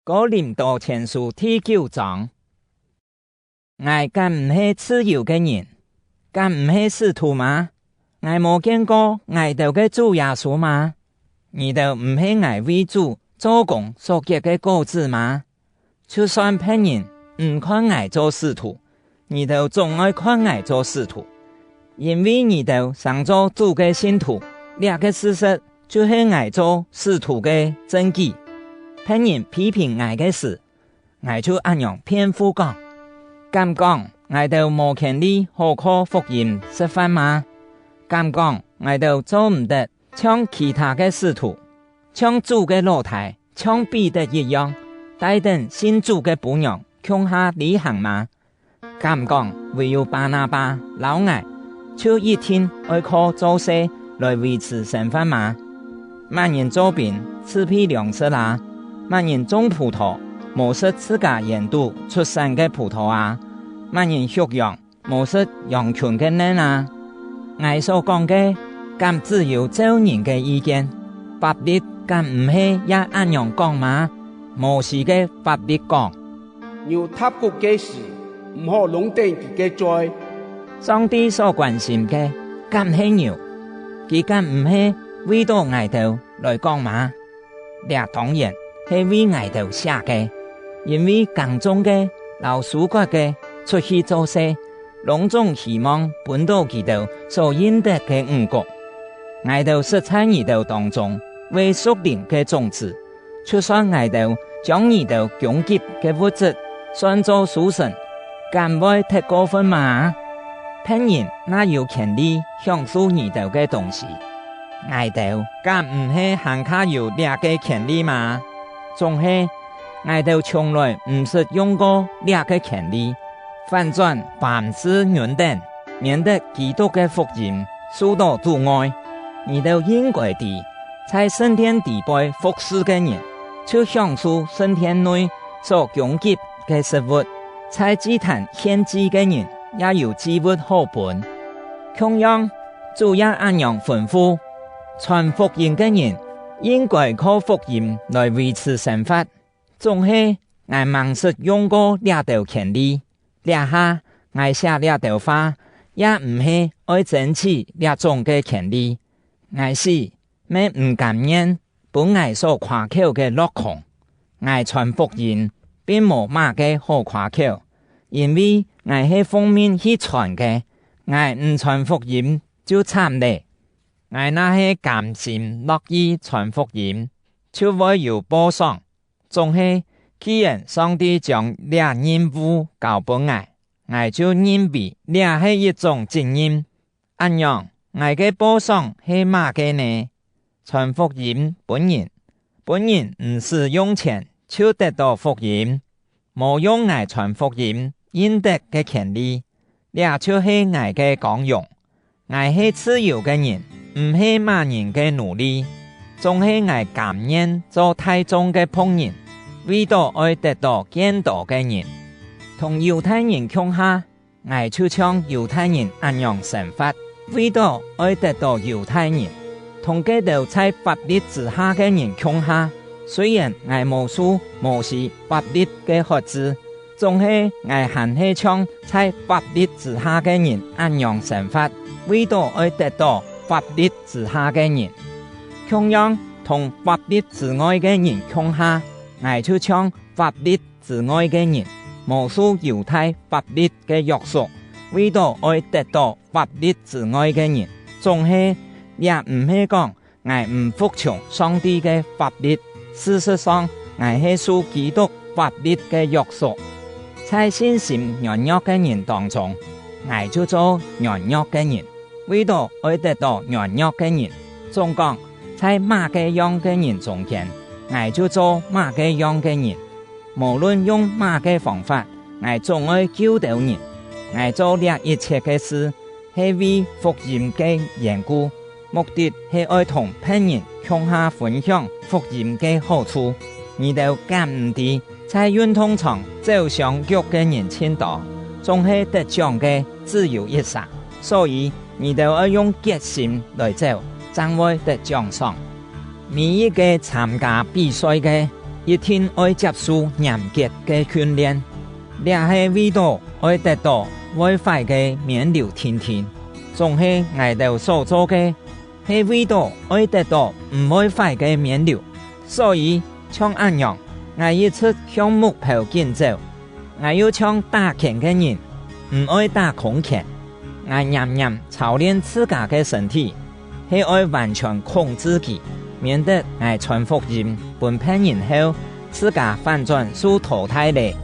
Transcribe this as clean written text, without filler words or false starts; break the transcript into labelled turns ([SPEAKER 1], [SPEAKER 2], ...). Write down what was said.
[SPEAKER 1] 哥林多前書第9章，我敢唔係自由嘅人，敢唔係使徒嗎？我冇見過我哋嘅主耶穌嗎？你哋唔係我為主做工所結嘅果子嗎？就算別人唔看我做使徒，你哋總愛看我做使徒，因為你哋想做主嘅信徒，呢個事實就係我做使徒嘅證據。別人批評我嘅事，我就按樣辯護講。敢講我哋冇權利好靠福音釋法嗎？敢講我哋做唔得像其他嘅使徒，像主嘅老太，像彼得一樣，帶等信主嘅伴娘向下履行嗎？敢講唯有巴拿巴老我，就一天愛靠做事來維持身份嗎？萬人做餅刺屁糧食啦，萬人種葡萄，無識自家研度出生嘅葡萄啊！萬人畜養，無識羊群嘅嫩啊！我所講嘅，敢只有照人嘅意見，法律敢唔係也按樣講嗎？摩西嘅法律講，
[SPEAKER 2] 牛踏谷嘅事，唔好弄定佢嘅罪。
[SPEAKER 1] 上帝所關心嘅，敢係牛，佢敢唔係為到外頭來講嗎？這當然係為外頭寫嘅，因為耕種嘅、老樹割嘅出去做事，攏總希望分到佢哋所應得嘅五穀。外頭實在佢哋當中為屬靈嘅種子，就算外頭將佢哋供給嘅物質算作屬神，敢會太過分嗎？別人哪有權利享受佢哋嘅東西？外頭敢唔係行卡有這個權利嗎？總係外頭從來唔是用過這個權利，反轉凡事認定，免得基督嘅福音受到阻礙。你都應該地在聖殿地背服侍嘅人，就享受聖殿內所供給嘅食物；在祭壇獻祭嘅人，也有祭物可本。同樣，主也按樣吩咐，傳福音嘅人應該靠福音來維持生活。總係我盲實用過這條權利，這下我寫這條話，也唔係愛爭取這種嘅權利。我是咩唔甘願本我所誇口嘅落空，我傳福音並冇乜嘅好誇口，因為我係奉命去傳嘅，我唔傳福音就慘咧。我那係甘心樂意傳福音，就會有報賞。總係既然上帝將這任務交俾我就認為這係一種責任。按樣我嘅報賞係乜嘅呢？傳福音本人唔是用錢就得到福音，冇用我傳福音應得嘅權利，這就係我嘅功用。我係自由嘅人，唔係萬人嘅奴隸，總係我甘願做太重嘅僕人，為到愛得到更多嘅人。同猶太人共下，我就像猶太人按樣生活，為到愛得到猶太人。同佢哋在法律之下嘅人共下，雖然我冇書冇是法律嘅學子，總係我還係像在法律之下嘅人按樣生活，為到愛得到法律之下嘅人。同樣同法律之外嘅人共下，我就像法律之外嘅人，無受猶太法律嘅約束，為到愛得到法律之外嘅人，總係也唔係講我唔服從上帝嘅法律。事實上，我係受基督法律嘅約束。在信心軟弱嘅人當中，我就做軟弱嘅人，為到愛得到軟弱嘅人。總講在乜嘅樣嘅人中間，我就做乜嘅樣嘅人。無論用乜嘅方法，我總愛救到人。我做呢一切嘅事，係為福音嘅緣故，目的係愛同別人共下分享福音嘅好處。你哋敢唔知在運動場走上腳嘅人千多，總係得獎嘅只有一剎，所以你哋要用決心來走，才會得獎賞。每一個參加比賽嘅，一天愛接受嚴格嘅訓練，這係為到愛得到外快嘅免流天天，仲係我哋所做嘅，係為到愛得到唔愛快嘅免流。所以像咁樣，我一直向目標進走。我要像打拳嘅人，唔愛打空拳。我漸漸操練自家嘅身體，係愛完全控制佢，免得我傳福音，本片然後自家反轉受淘汰咧。